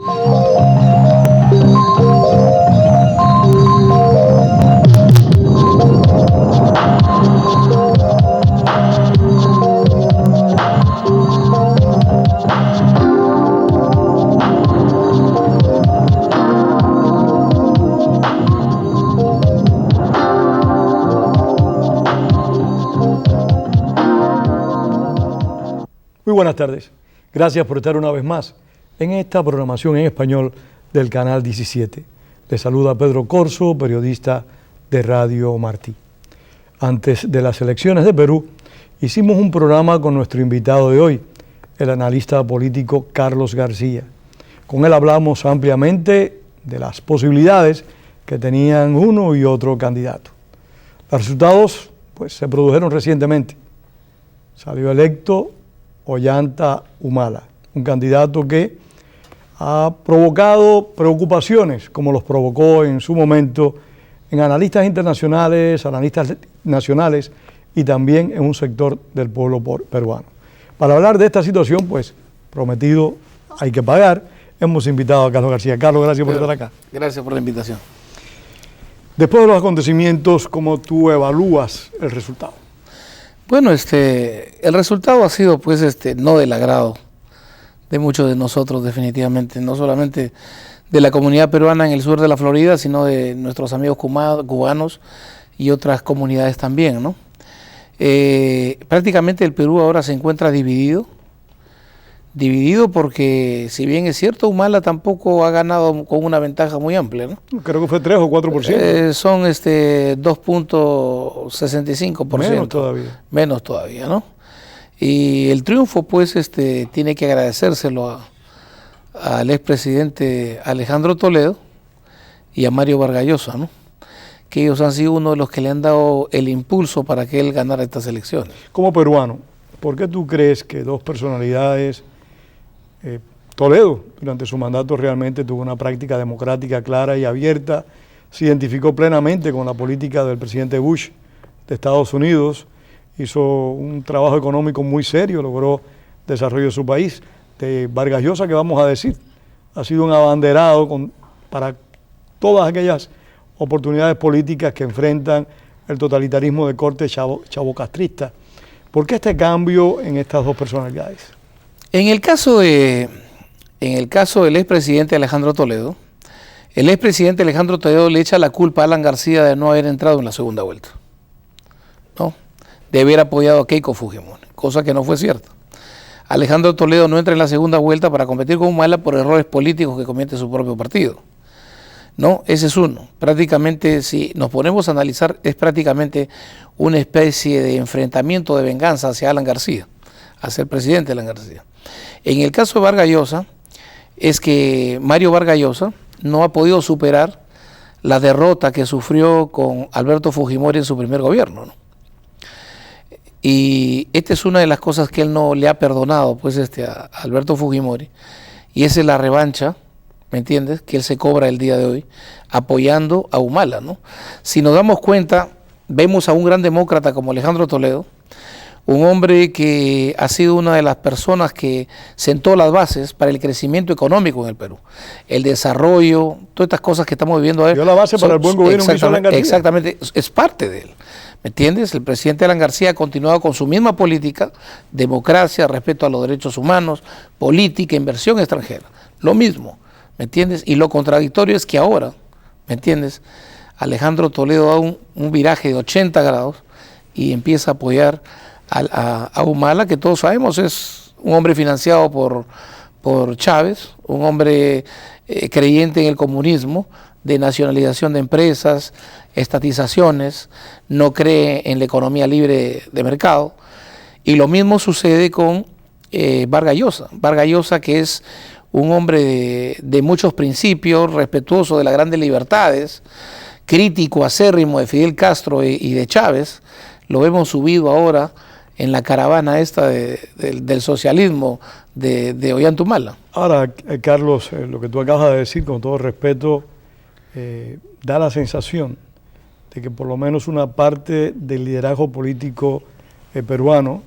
Muy buenas tardes. Gracias por estar una vez más en esta programación en español del Canal 17. Les saluda Pedro Corso, periodista de Radio Martí. Antes de las elecciones de Perú, hicimos un programa con nuestro invitado de hoy, el analista político Carlos García. Con él hablamos ampliamente de las posibilidades que tenían uno y otro candidato. Los resultados se produjeron recientemente. Salió electo Ollanta Humala, un candidato que ha provocado preocupaciones, como los provocó en su momento en analistas internacionales, analistas nacionales y también en un sector del pueblo peruano. Para hablar de esta situación, prometido hay que pagar, hemos invitado a Carlos García. Carlos, gracias por estar acá. Gracias por la invitación. Después de los acontecimientos, ¿cómo tú evalúas el resultado? Bueno, el resultado ha sido no del agrado de muchos de nosotros definitivamente, no solamente de la comunidad peruana en el sur de la Florida, sino de nuestros amigos cubanos y otras comunidades también, ¿no? Prácticamente el Perú ahora se encuentra dividido porque, si bien es cierto, Humala tampoco ha ganado con una ventaja muy amplia, ¿no? Creo que fue 3 o 4%. Son 2.65%. Menos todavía. Menos todavía, ¿no? Y el triunfo, tiene que agradecérselo al expresidente Alejandro Toledo y a Mario Vargas Llosa, ¿no? Que ellos han sido uno de los que le han dado el impulso para que él ganara estas elecciones. Como peruano, ¿por qué tú crees que dos personalidades... Toledo, durante su mandato, realmente tuvo una práctica democrática clara y abierta, se identificó plenamente con la política del presidente Bush de Estados Unidos, hizo un trabajo económico muy serio, logró desarrollo de su país? De Vargas Llosa, ¿qué vamos a decir? Ha sido un abanderado para todas aquellas oportunidades políticas que enfrentan el totalitarismo de corte chavocastrista. ¿Por qué este cambio en estas dos personalidades? En el caso del expresidente Alejandro Toledo, el expresidente Alejandro Toledo le echa la culpa a Alan García de no haber entrado en la segunda vuelta, ¿no? De haber apoyado a Keiko Fujimori, cosa que no fue cierta. Alejandro Toledo no entra en la segunda vuelta para competir con Humala por errores políticos que comete su propio partido, ¿no? Ese es uno. Prácticamente, si nos ponemos a analizar, es prácticamente una especie de enfrentamiento de venganza hacia Alan García, hacia el presidente Alan García. En el caso de Vargas Llosa, es que Mario Vargas Llosa no ha podido superar la derrota que sufrió con Alberto Fujimori en su primer gobierno, ¿no? Y esta es una de las cosas que él no le ha perdonado a Alberto Fujimori, y esa es la revancha, ¿me entiendes?, que él se cobra el día de hoy apoyando a Humala, ¿no? Si nos damos cuenta, vemos a un gran demócrata como Alejandro Toledo, un hombre que ha sido una de las personas que sentó las bases para el crecimiento económico en el Perú, el desarrollo, todas estas cosas que estamos viviendo ahora. Dio la base para el buen gobierno que hizo Alan García. Exactamente, es parte de él, ¿me entiendes? El presidente Alan García ha continuado con su misma política, democracia, respeto a los derechos humanos, política, inversión extranjera, lo mismo, ¿me entiendes? Y lo contradictorio es que ahora, ¿me entiendes?, Alejandro Toledo da un viraje de 80 grados y empieza a apoyar a Humala, que todos sabemos es un hombre financiado por Chávez, un hombre creyente en el comunismo, de nacionalización de empresas, estatizaciones, no cree en la economía libre de mercado. Y lo mismo sucede con Vargas Llosa. Vargas Llosa, que es un hombre de muchos principios, respetuoso de las grandes libertades, crítico acérrimo de Fidel Castro y de Chávez, lo vemos subido ahora en la caravana esta del socialismo de Ollanta Humala. Ahora, Carlos, lo que tú acabas de decir, con todo respeto, da la sensación de que por lo menos una parte del liderazgo político peruano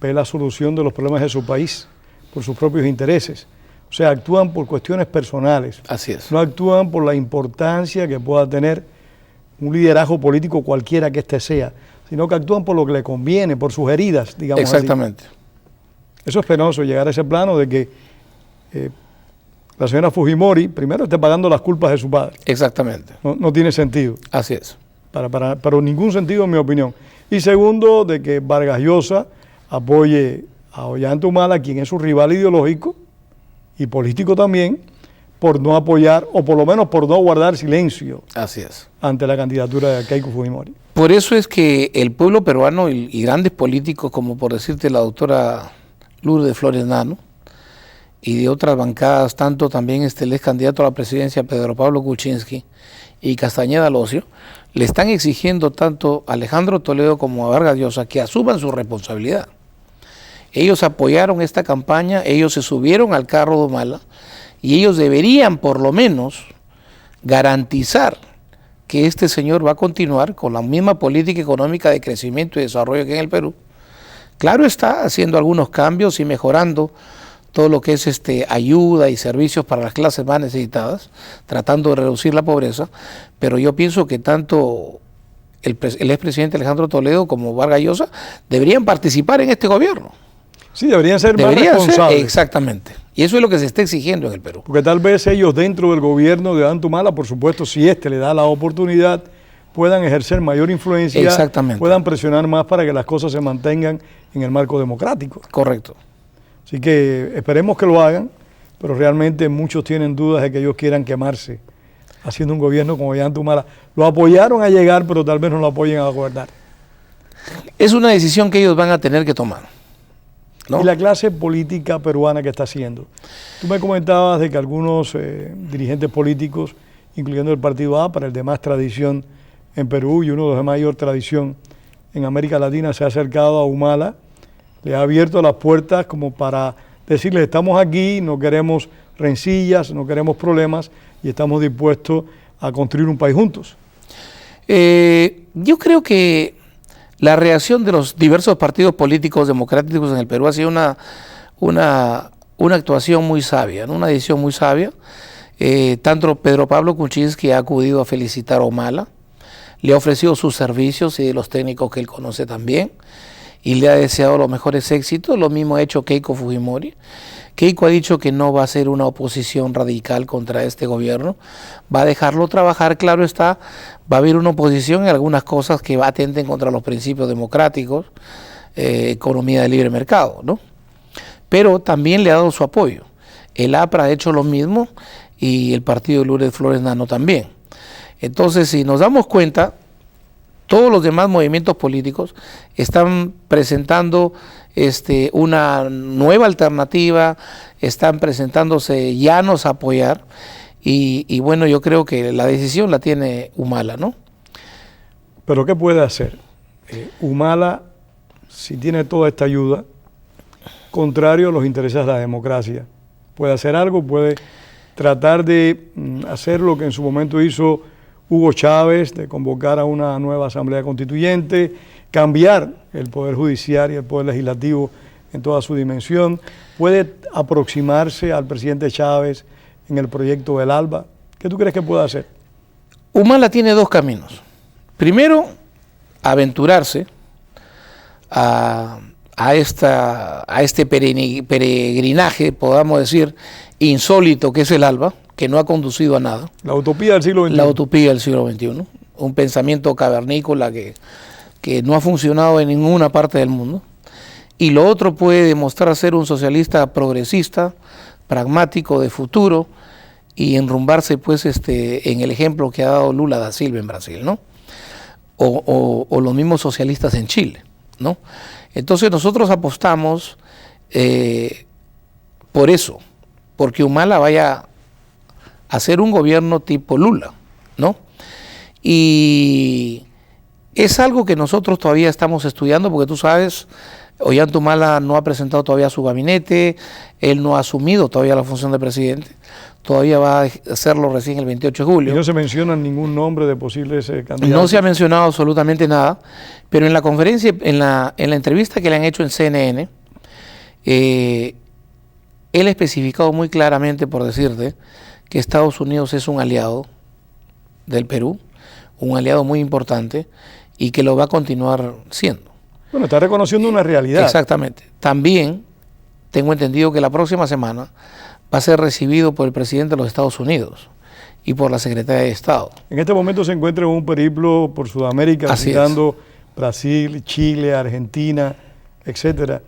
ve la solución de los problemas de su país por sus propios intereses. O O sea, actúan por cuestiones personales. Así es. No actúan por la importancia que pueda tener un liderazgo político cualquiera que éste sea, sino que actúan por lo que le conviene, por sus heridas, digamos. Exactamente. Así. Eso es penoso, llegar a ese plano de que la señora Fujimori primero esté pagando las culpas de su padre. Exactamente. No tiene sentido. Así es. Pero ningún sentido en mi opinión. Y segundo, de que Vargas Llosa apoye a Ollanta Humala, quien es su rival ideológico y político también, por no apoyar, o por lo menos por no guardar silencio. Así es. Ante la candidatura de Keiko Fujimori. Por eso es que el pueblo peruano y grandes políticos, como por decirte la doctora Lourdes Flores Nano, y de otras bancadas, tanto también el ex candidato a la presidencia Pedro Pablo Kuczynski y Castañeda Locio, le están exigiendo tanto a Alejandro Toledo como a Vargas Llosa que asuman su responsabilidad. Ellos apoyaron esta campaña, ellos se subieron al carro de Humala y ellos deberían por lo menos garantizar que este señor va a continuar con la misma política económica de crecimiento y desarrollo que en el Perú. Claro está, haciendo algunos cambios y mejorando todo lo que es ayuda y servicios para las clases más necesitadas, tratando de reducir la pobreza, pero yo pienso que tanto el expresidente Alejandro Toledo como Vargas Llosa deberían participar en este gobierno. Sí, deberían ser más responsables. Exactamente. Y eso es lo que se está exigiendo en el Perú. Porque tal vez ellos dentro del gobierno de Ollanta Humala, por supuesto, si le da la oportunidad, puedan ejercer mayor influencia, exactamente, puedan presionar más para que las cosas se mantengan en el marco democrático. Correcto. Así que esperemos que lo hagan, pero realmente muchos tienen dudas de que ellos quieran quemarse haciendo un gobierno como Ollanta Humala. Lo apoyaron a llegar, pero tal vez no lo apoyen a gobernar. Es una decisión que ellos van a tener que tomar, ¿no? Y la clase política peruana que está haciendo. Tú me comentabas de que algunos dirigentes políticos, incluyendo el Partido APRA, el de más tradición en Perú y uno de los de mayor tradición en América Latina, se ha acercado a Humala, le ha abierto las puertas como para decirles: estamos aquí, no queremos rencillas, no queremos problemas y estamos dispuestos a construir un país juntos. Yo creo que la reacción de los diversos partidos políticos democráticos en el Perú ha sido una actuación muy sabia, ¿no? Una decisión muy sabia. Tanto Pedro Pablo Kuczynski ha acudido a felicitar a Humala, le ha ofrecido sus servicios y de los técnicos que él conoce también, y le ha deseado los mejores éxitos. Lo mismo ha hecho Keiko Fujimori. Keiko ha dicho que no va a ser una oposición radical contra este gobierno, va a dejarlo trabajar, claro está, va a haber una oposición en algunas cosas que atenten contra los principios democráticos, economía de libre mercado, ¿no? Pero también le ha dado su apoyo. El APRA ha hecho lo mismo y el partido de Lourdes Flores Nano también. Entonces, si nos damos cuenta, todos los demás movimientos políticos están presentando una nueva alternativa, están presentándose llanos a apoyar y bueno, yo creo que la decisión la tiene Humala, ¿no? ¿Pero qué puede hacer? Humala, si tiene toda esta ayuda, contrario a los intereses de la democracia, ¿puede hacer algo? ¿Puede tratar de hacer lo que en su momento hizo Hugo Chávez, de convocar a una nueva asamblea constituyente, cambiar el poder judicial y el poder legislativo en toda su dimensión? ¿Puede aproximarse al presidente Chávez en el proyecto del ALBA? ¿Qué tú crees que puede hacer? Humala tiene dos caminos. Primero, aventurarse a este peregrinaje, podamos decir, insólito que es el ALBA, que no ha conducido a nada. La utopía del siglo XXI. La utopía del siglo XXI. Un pensamiento cavernícola que no ha funcionado en ninguna parte del mundo. Y lo otro puede demostrar ser un socialista progresista, pragmático, de futuro, y enrumbarse pues en el ejemplo que ha dado Lula da Silva en Brasil, ¿no? O los mismos socialistas en Chile, ¿no? Entonces nosotros apostamos por eso, porque Humala vaya a hacer un gobierno tipo Lula, ¿no? Y es algo que nosotros todavía estamos estudiando, porque tú sabes, Ollanta Humala no ha presentado todavía su gabinete, él no ha asumido todavía la función de presidente, todavía va a hacerlo recién el 28 de julio. Y no se menciona ningún nombre de posibles candidatos. No se ha mencionado absolutamente nada, pero en la conferencia, en la entrevista que le han hecho en CNN, él ha especificado muy claramente, por decirte, que Estados Unidos es un aliado del Perú, un aliado muy importante y que lo va a continuar siendo. Bueno, está reconociendo una realidad. Exactamente. También tengo entendido que la próxima semana va a ser recibido por el presidente de los Estados Unidos y por la secretaria de Estado. En este momento se encuentra en un periplo por Sudamérica, visitando Brasil, Chile, Argentina, etcétera.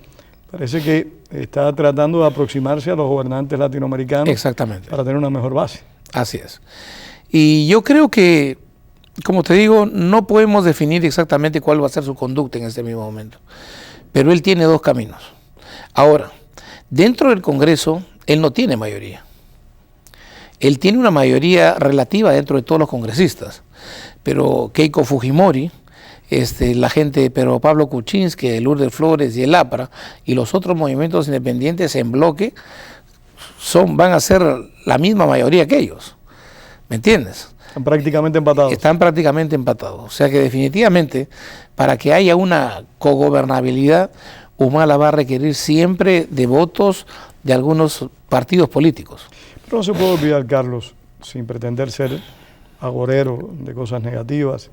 Parece que está tratando de aproximarse a los gobernantes latinoamericanos. Exactamente. Para tener una mejor base. Así es. Y yo creo que, como te digo, no podemos definir exactamente cuál va a ser su conducta en este mismo momento. Pero él tiene dos caminos. Ahora, dentro del Congreso, él no tiene mayoría. Él tiene una mayoría relativa dentro de todos los congresistas. Pero Keiko Fujimori, la gente de Pedro Pablo Kuczynski, Lourdes Flores y el APRA y los otros movimientos independientes en bloque van a ser la misma mayoría que ellos. ¿Me entiendes? Están prácticamente empatados. Están prácticamente empatados. O sea que definitivamente, para que haya una cogobernabilidad, Humala va a requerir siempre de votos de algunos partidos políticos. Pero no se puede olvidar, Carlos, sin pretender ser agorero de cosas negativas,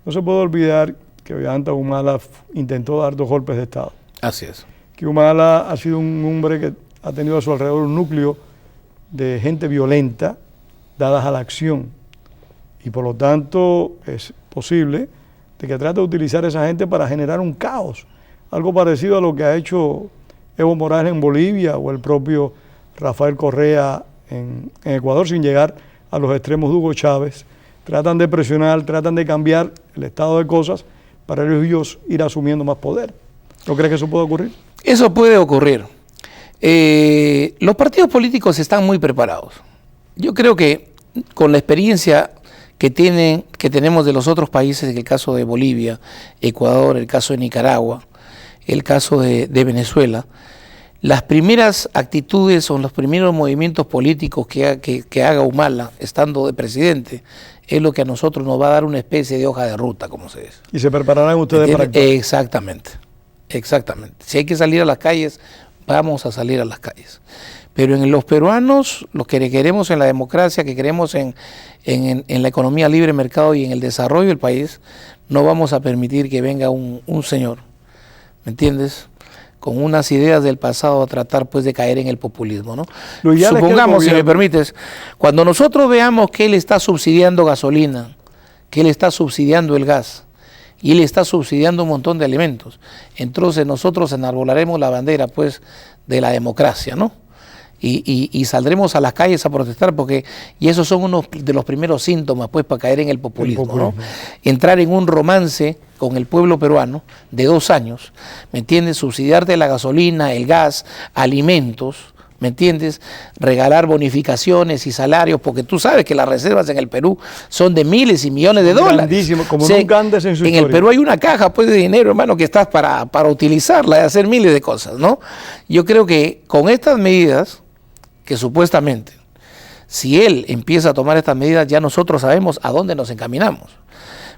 no se puede olvidar que Ollanta Humala intentó dar 2 golpes de Estado. Así es. Que Humala ha sido un hombre que ha tenido a su alrededor un núcleo de gente violenta dadas a la acción. Y por lo tanto es posible de que trate de utilizar a esa gente para generar un caos. Algo parecido a lo que ha hecho Evo Morales en Bolivia o el propio Rafael Correa en Ecuador, sin llegar a los extremos de Hugo Chávez. Tratan de presionar, tratan de cambiar el estado de cosas para ellos ir asumiendo más poder. ¿No crees que eso puede ocurrir? Eso puede ocurrir. Los partidos políticos están muy preparados. Yo creo que con la experiencia que tenemos de los otros países, en el caso de Bolivia, Ecuador, el caso de Nicaragua, el caso de Venezuela, las primeras actitudes o los primeros movimientos políticos que haga Humala estando de presidente es lo que a nosotros nos va a dar una especie de hoja de ruta, como se dice. ¿Y se prepararán ustedes para actuar? Exactamente, exactamente. Si hay que salir a las calles, vamos a salir a las calles. Pero en los peruanos, los que queremos en la democracia, que queremos en la economía libre mercado y en el desarrollo del país, no vamos a permitir que venga un señor, ¿me entiendes?, con unas ideas del pasado a tratar pues de caer en el populismo, ¿no? Supongamos, si me permites, cuando nosotros veamos que él está subsidiando gasolina, que él está subsidiando el gas, y él está subsidiando un montón de alimentos, entonces nosotros enarbolaremos la bandera pues de la democracia, ¿no? Y saldremos a las calles a protestar y esos son unos de los primeros síntomas pues para caer en el populismo, ¿no? Entrar en un romance con el pueblo peruano de 2 años, ¿me entiendes? Subsidiarte la gasolina, el gas, alimentos, ¿me entiendes? Regalar bonificaciones y salarios, porque tú sabes que las reservas en el Perú son de miles y millones de dólares. Grandísimo, como nunca antes en su historia. En el Perú hay una caja pues de dinero, hermano, que estás para utilizarla y hacer miles de cosas, ¿no? Yo creo que con estas medidas, que supuestamente, si él empieza a tomar estas medidas, ya nosotros sabemos a dónde nos encaminamos.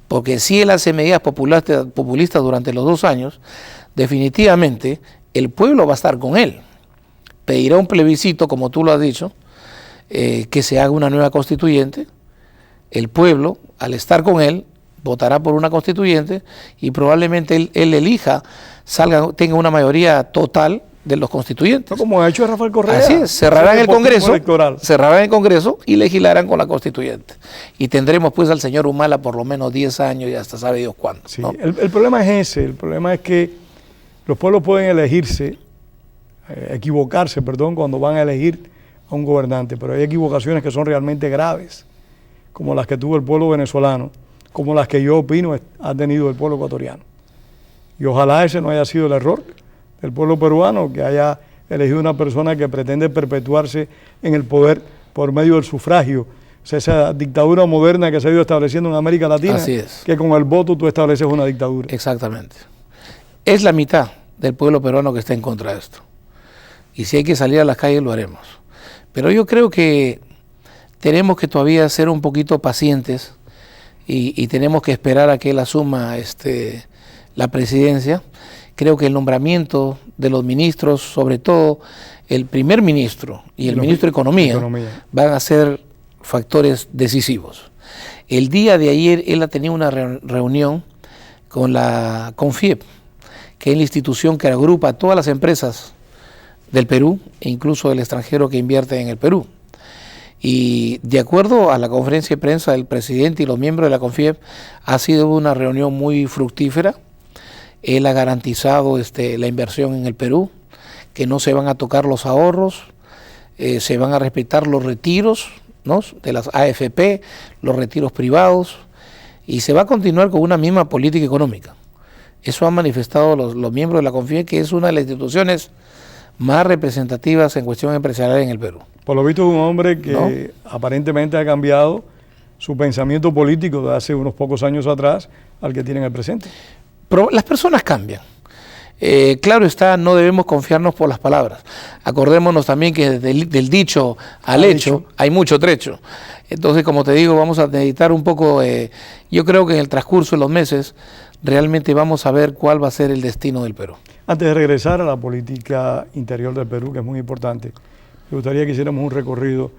Porque si él hace medidas populistas durante los 2 años, definitivamente el pueblo va a estar con él. Pedirá un plebiscito, como tú lo has dicho, que se haga una nueva constituyente. El pueblo, al estar con él, votará por una constituyente y probablemente él elija, tenga una mayoría total de los constituyentes. No, como ha hecho Rafael Correa. Así es, cerrarán el Congreso y legislarán con la constituyente. Y tendremos pues al señor Humala por lo menos 10 años y hasta sabe Dios cuándo. Sí, ¿no? El problema es ese, el problema es que los pueblos pueden equivocarse, cuando van a elegir a un gobernante, pero hay equivocaciones que son realmente graves, como las que tuvo el pueblo venezolano, como las que yo opino ha tenido el pueblo ecuatoriano. Y ojalá ese no haya sido el error del pueblo peruano, que haya elegido una persona que pretende perpetuarse en el poder por medio del sufragio. O sea, esa dictadura moderna que se ha ido estableciendo en América Latina, así es, que con el voto tú estableces una dictadura. Exactamente. Es la mitad del pueblo peruano que está en contra de esto. Y si hay que salir a las calles, lo haremos. Pero yo creo que tenemos que todavía ser un poquito pacientes y tenemos que esperar a que él asuma la presidencia. Creo que el nombramiento de los ministros, sobre todo el primer ministro y el ministro de Economía van a ser factores decisivos. El día de ayer él ha tenido una reunión con la CONFIEP, que es la institución que agrupa a todas las empresas del Perú e incluso del extranjero que invierte en el Perú. Y de acuerdo a la conferencia de prensa del presidente y los miembros de la CONFIEP, ha sido una reunión muy fructífera. Él ha garantizado la inversión en el Perú, que no se van a tocar los ahorros, se van a respetar los retiros, ¿no?, de las AFP, los retiros privados, y se va a continuar con una misma política económica. Eso han manifestado los miembros de la CONFIEP, que es una de las instituciones más representativas en cuestión empresarial en el Perú. Por lo visto es un hombre que aparentemente ha cambiado su pensamiento político de hace unos pocos años atrás al que tiene en el presente. Pero las personas cambian. Claro está, no debemos confiarnos por las palabras. Acordémonos también que del dicho al hecho hay mucho trecho. Entonces, como te digo, vamos a meditar un poco. Yo creo que en el transcurso de los meses realmente vamos a ver cuál va a ser el destino del Perú. Antes de regresar a la política interior del Perú, que es muy importante, me gustaría que hiciéramos un recorrido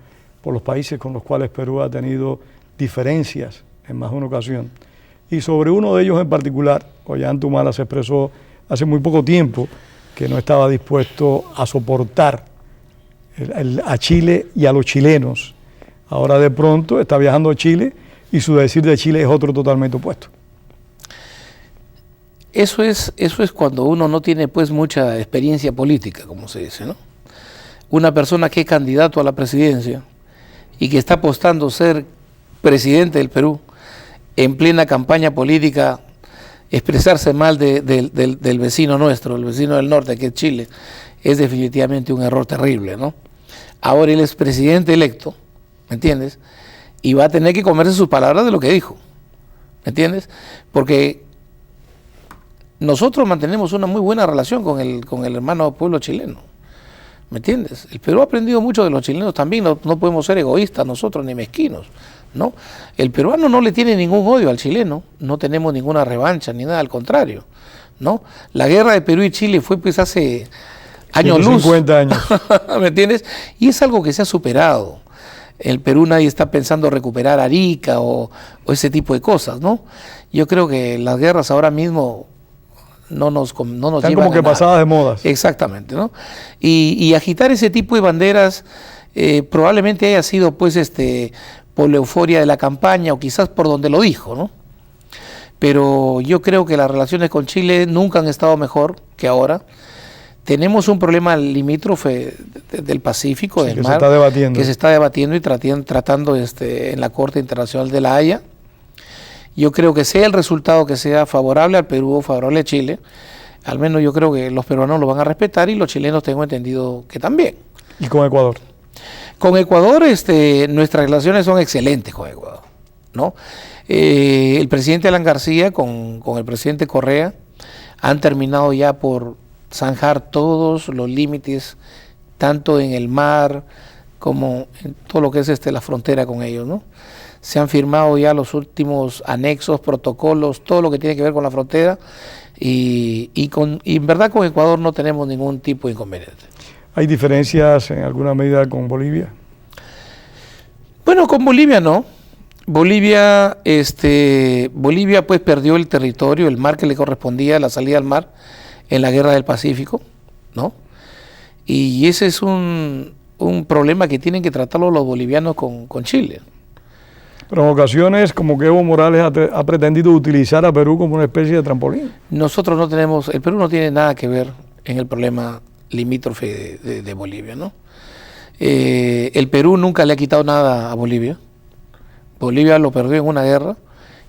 por los países con los cuales Perú ha tenido diferencias en más de una ocasión. Y sobre uno de ellos en particular, Ollanta Humala se expresó hace muy poco tiempo que no estaba dispuesto a soportar a Chile y a los chilenos. Ahora de pronto está viajando a Chile y su decir de Chile es otro totalmente opuesto. Eso es cuando uno no tiene pues mucha experiencia política, como se dice, ¿no? Una persona que es candidato a la presidencia y que está apostando ser presidente del Perú en plena campaña política, expresarse mal del vecino nuestro, el vecino del norte, que es Chile, es definitivamente un error terrible, ¿no? Ahora él es presidente electo, ¿me entiendes? Y va a tener que comerse sus palabras de lo que dijo, ¿me entiendes? Porque nosotros mantenemos una muy buena relación con el hermano pueblo chileno, ¿me entiendes? El Perú ha aprendido mucho de los chilenos también, no podemos ser egoístas nosotros ni mezquinos, ¿no? El peruano no le tiene ningún odio al chileno, no tenemos ninguna revancha ni nada, al contrario, ¿no? La guerra de Perú y Chile fue pues hace años luz. 50 años. ¿Me entiendes? Y es algo que se ha superado. En el Perú nadie está pensando recuperar Arica o ese tipo de cosas, ¿no? Yo creo que las guerras ahora mismo no nos están llevan como que a nada. pasadas de modas. Exactamente, ¿no? Y agitar ese tipo de banderas probablemente haya sido pues por la euforia de la campaña o quizás por donde lo dijo, ¿no? Pero yo creo que las relaciones con Chile nunca han estado mejor que ahora. Tenemos un problema limítrofe del Pacífico, del mar, que se está debatiendo y tratando en la Corte Internacional de la Haya. Yo creo que sea el resultado que sea favorable al Perú o favorable a Chile, al menos yo creo que los peruanos lo van a respetar y los chilenos tengo entendido que también. ¿Y con Ecuador? Con Ecuador nuestras relaciones son excelentes con Ecuador, ¿no? El presidente Alan García con el presidente Correa han terminado ya por zanjar todos los límites, tanto en el mar como en todo lo que es la frontera con ellos, ¿no? Se han firmado ya los últimos anexos, protocolos, todo lo que tiene que ver con la frontera y en verdad con Ecuador no tenemos ningún tipo de inconveniente. ¿Hay diferencias en alguna medida con Bolivia? Bueno, con Bolivia no. Bolivia pues perdió el territorio, el mar que le correspondía, la salida al mar en la guerra del Pacífico, ¿no? Y ese es un problema que tienen que tratarlo los bolivianos con Chile. Pero en ocasiones como que Evo Morales ha pretendido utilizar a Perú como una especie de trampolín. Nosotros no tenemos, el Perú no tiene nada que ver en el problema limítrofe de Bolivia, ¿no? El Perú nunca le ha quitado nada a Bolivia. Bolivia lo perdió en una guerra.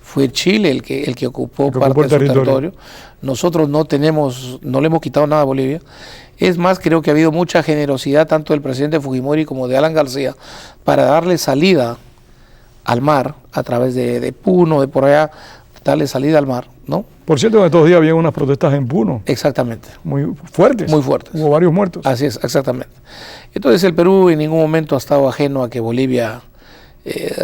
Fue Chile el que ocupó parte de su territorio. Nosotros no le hemos quitado nada a Bolivia. Es más, creo que ha habido mucha generosidad tanto del presidente Fujimori como de Alan García para darle salida al mar a través de Puno, de por allá, darle salida al mar, ¿no? Por cierto, en estos días había unas protestas en Puno. Exactamente. Muy fuertes. Muy fuertes. Hubo varios muertos. Así es, exactamente. Entonces el Perú en ningún momento ha estado ajeno a que Bolivia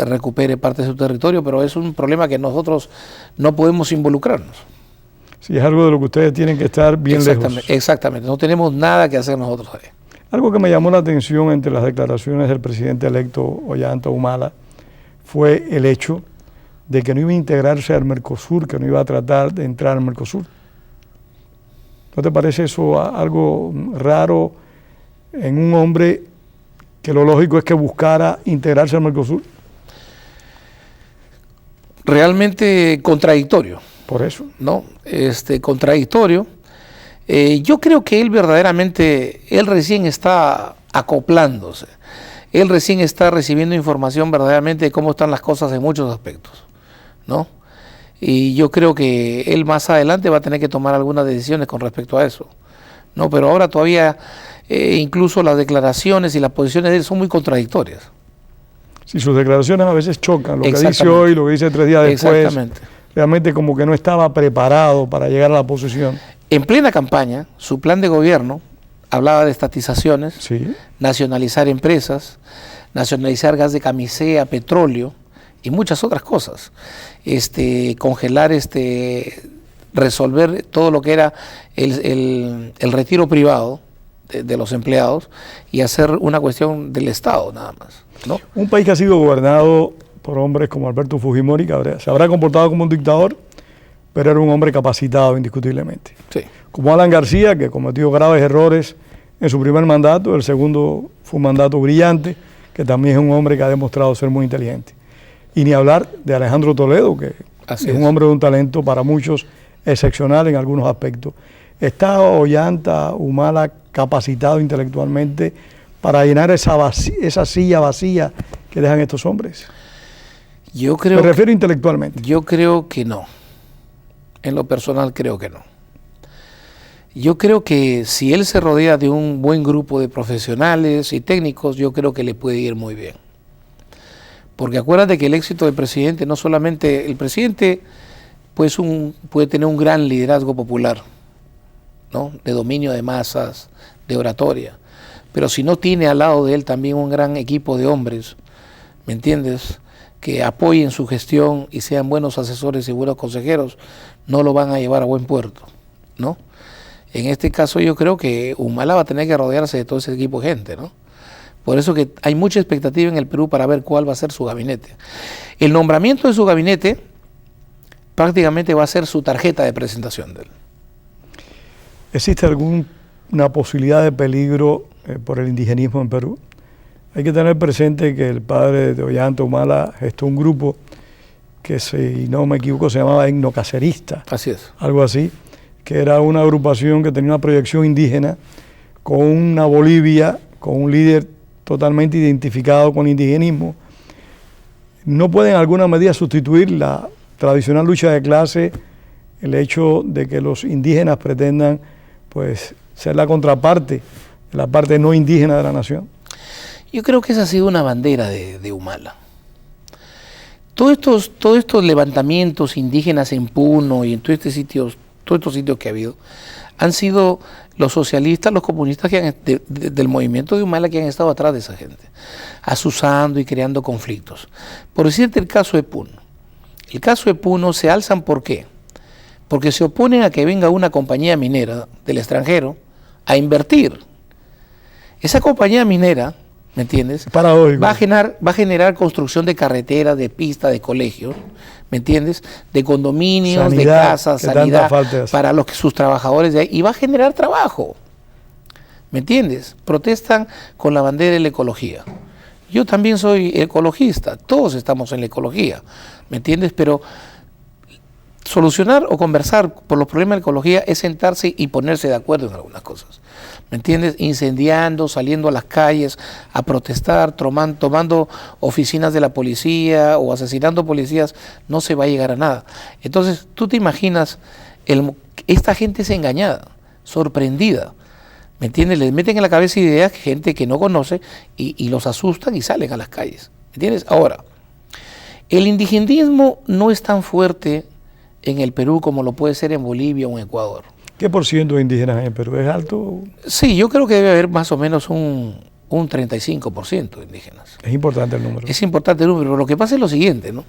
recupere parte de su territorio, pero es un problema que nosotros no podemos involucrarnos. Sí, es algo de lo que ustedes tienen que estar bien lejos. Exactamente, no tenemos nada que hacer nosotros ahí. Algo que me llamó la atención entre las declaraciones del presidente electo Ollanta Humala fue el hecho de que no iba a integrarse al Mercosur, que no iba a tratar de entrar al Mercosur. ¿No te parece eso algo raro en un hombre que lo lógico es que buscara integrarse al Mercosur? Realmente contradictorio. Por eso. ¿No? Contradictorio. Yo creo que él verdaderamente, él recién está acoplándose. Él recién está recibiendo información verdaderamente de cómo están las cosas en muchos aspectos, ¿no? Y yo creo que él más adelante va a tener que tomar algunas decisiones con respecto a eso, ¿no? Pero ahora todavía incluso las declaraciones y las posiciones de él son muy contradictorias. Sí, sus declaraciones a veces chocan, lo que dice hoy, lo que dice 3 días después. Exactamente. Realmente como que no estaba preparado para llegar a la posición. En plena campaña, su plan de gobierno hablaba de estatizaciones, sí, nacionalizar empresas, nacionalizar gas de camisea, petróleo y muchas otras cosas. Congelar, resolver todo lo que era el retiro privado de los empleados y hacer una cuestión del Estado nada más, ¿no? Un país que ha sido gobernado por hombres como Alberto Fujimori, que se habrá comportado como un dictador, pero era un hombre capacitado indiscutiblemente. Sí. Como Alan García, que cometió graves errores en su primer mandato, el segundo fue un mandato brillante, que también es un hombre que ha demostrado ser muy inteligente. Y ni hablar de Alejandro Toledo, que es un hombre de un talento para muchos excepcional en algunos aspectos. ¿Está Ollanta Humala capacitado intelectualmente para llenar esa silla vacía que dejan estos hombres? Me refiero intelectualmente. Yo creo que no. En lo personal creo que no. Yo creo que si él se rodea de un buen grupo de profesionales y técnicos, yo creo que le puede ir muy bien. Porque acuérdate que el éxito del presidente, no solamente el presidente pues puede tener un gran liderazgo popular, ¿no? De dominio de masas, de oratoria, pero si no tiene al lado de él también un gran equipo de hombres, ¿me entiendes?, que apoyen su gestión y sean buenos asesores y buenos consejeros, no lo van a llevar a buen puerto, ¿no? En este caso yo creo que Humala va a tener que rodearse de todo ese equipo de gente, ¿no? Por eso que hay mucha expectativa en el Perú para ver cuál va a ser su gabinete. El nombramiento de su gabinete prácticamente va a ser su tarjeta de presentación de él. ¿Existe alguna posibilidad de peligro por el indigenismo en Perú? Hay que tener presente que el padre de Ollanta Humala gestó un grupo que, si no me equivoco, se llamaba Etnocacerista. Así es. Algo así, que era una agrupación que tenía una proyección indígena con una Bolivia, con un líder totalmente identificado con el indigenismo. ¿No puede en alguna medida sustituir la tradicional lucha de clase el hecho de que los indígenas pretendan pues ser la contraparte de la parte no indígena de la nación? Yo creo que esa ha sido una bandera de Humala. Todos estos levantamientos indígenas en Puno y en todos estos sitios que ha habido, han sido los socialistas, los comunistas del movimiento de Humala que han estado atrás de esa gente, asusando y creando conflictos. Por decirte el caso de Puno. El caso de Puno se alzan, ¿por qué? Porque se oponen a que venga una compañía minera del extranjero a invertir. Esa compañía minera, ¿me entiendes?, va a generar construcción de carreteras, de pistas, de colegios, ¿me entiendes?, de condominios, sanidad, de casas, sanidad para sus trabajadores de ahí, y va a generar trabajo, ¿me entiendes? Protestan con la bandera de la ecología. Yo también soy ecologista, todos estamos en la ecología, ¿me entiendes? Pero solucionar o conversar por los problemas de ecología es sentarse y ponerse de acuerdo en algunas cosas, ¿me entiendes? Incendiando, saliendo a las calles a protestar, tomando oficinas de la policía o asesinando policías, no se va a llegar a nada. Entonces, tú te imaginas, esta gente es engañada, sorprendida, ¿me entiendes? Les meten en la cabeza ideas gente que no conoce y los asustan y salen a las calles, ¿me entiendes? Ahora, el indigenismo no es tan fuerte en el Perú como lo puede ser en Bolivia o en Ecuador. ¿Qué por ciento de indígenas en el Perú? ¿Es alto? Sí, yo creo que debe haber más o menos un 35% de indígenas. Es importante el número. Es importante el número, pero lo que pasa es lo siguiente, ¿no?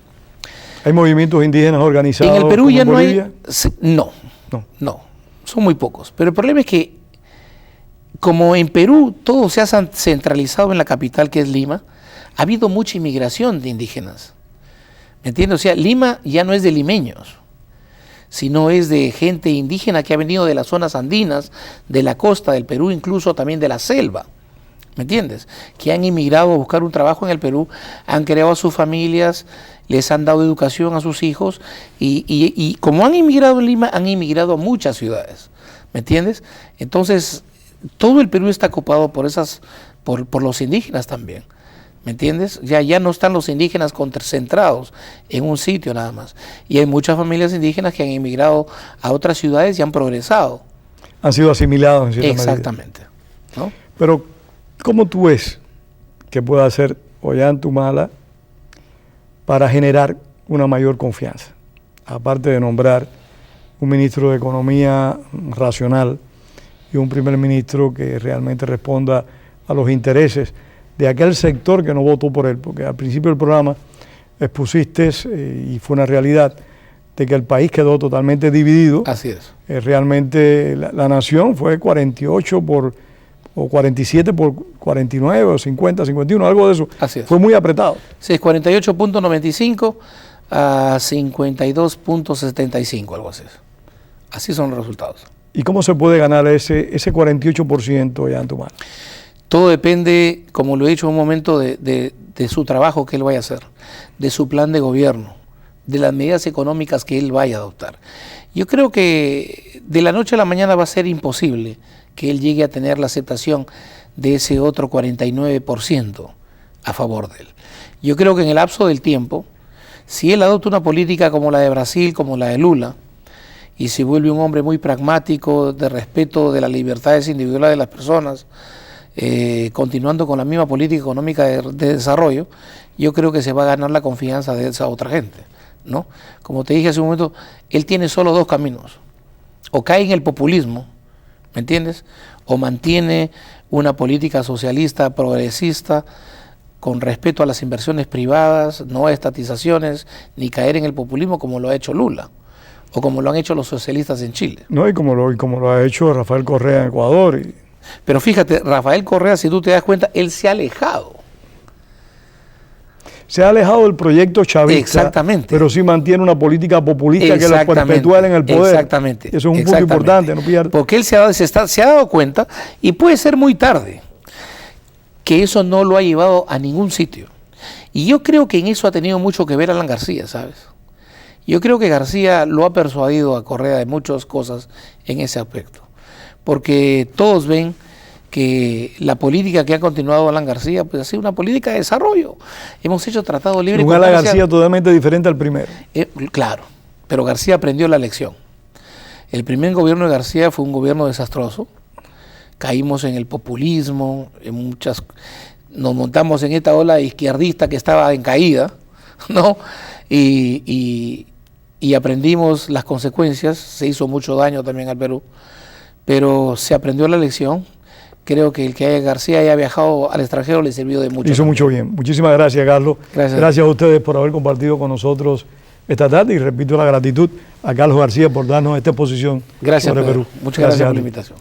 ¿Hay movimientos indígenas organizados? En el Perú ya no Bolivia? hay... No, son muy pocos. Pero el problema es que como en Perú todo se ha centralizado en la capital, que es Lima, ha habido mucha inmigración de indígenas. ¿Me entiendes? O sea, Lima ya no es de limeños, sino es de gente indígena que ha venido de las zonas andinas, de la costa del Perú, incluso también de la selva. ¿Me entiendes? Que han inmigrado a buscar un trabajo en el Perú, han creado a sus familias, les han dado educación a sus hijos y como han inmigrado en Lima, han inmigrado a muchas ciudades. ¿Me entiendes? Entonces, todo el Perú está ocupado por los indígenas también. ¿Me entiendes? Ya no están los indígenas concentrados en un sitio nada más. Y hay muchas familias indígenas que han emigrado a otras ciudades y han progresado. Han sido asimilados en cierta medida. Exactamente. ¿No? Pero, ¿cómo tú ves que puede hacer Ollantumala para generar una mayor confianza? Aparte de nombrar un ministro de Economía racional y un primer ministro que realmente responda a los intereses de aquel sector que no votó por él, porque al principio del programa expusiste, y fue una realidad, de que el país quedó totalmente dividido. Así es. Realmente la nación fue 48 o 47 por 49 o 50, 51, algo de eso. Así es. Fue muy apretado. Sí, es 48.95 a 52.75, algo así. Así son los resultados. ¿Y cómo se puede ganar ese 48% Ollantumala? Todo depende, como lo he dicho en un momento, de su trabajo que él vaya a hacer, de su plan de gobierno, de las medidas económicas que él vaya a adoptar. Yo creo que de la noche a la mañana va a ser imposible que él llegue a tener la aceptación de ese otro 49% a favor de él. Yo creo que en el lapso del tiempo, si él adopta una política como la de Brasil, como la de Lula, y se vuelve un hombre muy pragmático, de respeto de las libertades individuales de las personas, continuando con la misma política económica de desarrollo, yo creo que se va a ganar la confianza de esa otra gente, ¿no? Como te dije hace un momento, él tiene solo dos caminos: o cae en el populismo, ¿me entiendes?, o mantiene una política socialista, progresista, con respeto a las inversiones privadas, no a estatizaciones, ni caer en el populismo como lo ha hecho Lula, o como lo han hecho los socialistas en Chile. No, y como lo ha hecho Rafael Correa en Ecuador. Pero fíjate, Rafael Correa, si tú te das cuenta, él se ha alejado. Se ha alejado del proyecto chavista. Exactamente. Pero sí mantiene una política populista que lo perpetúa en el poder. Exactamente. Eso es un punto importante, no pierda. Porque él se ha dado cuenta, y puede ser muy tarde, que eso no lo ha llevado a ningún sitio. Y yo creo que en eso ha tenido mucho que ver Alan García, ¿sabes? Yo creo que García lo ha persuadido a Correa de muchas cosas en ese aspecto. Porque todos ven que la política que ha continuado Alan García pues ha sido una política de desarrollo. Hemos hecho tratados libres con Alan García totalmente diferente al primero. Claro, pero García aprendió la lección. El primer gobierno de García fue un gobierno desastroso. Caímos en el populismo, nos montamos en esta ola izquierdista que estaba en caída, ¿no? Y aprendimos las consecuencias. Se hizo mucho daño también al Perú, pero se aprendió la lección. Creo que el que García haya viajado al extranjero le sirvió de mucho. Hizo mucho bien. Muchísimas gracias, Carlos. Gracias a ustedes por haber compartido con nosotros esta tarde, y repito la gratitud a Carlos García por darnos esta exposición sobre Perú. Muchas gracias por la invitación.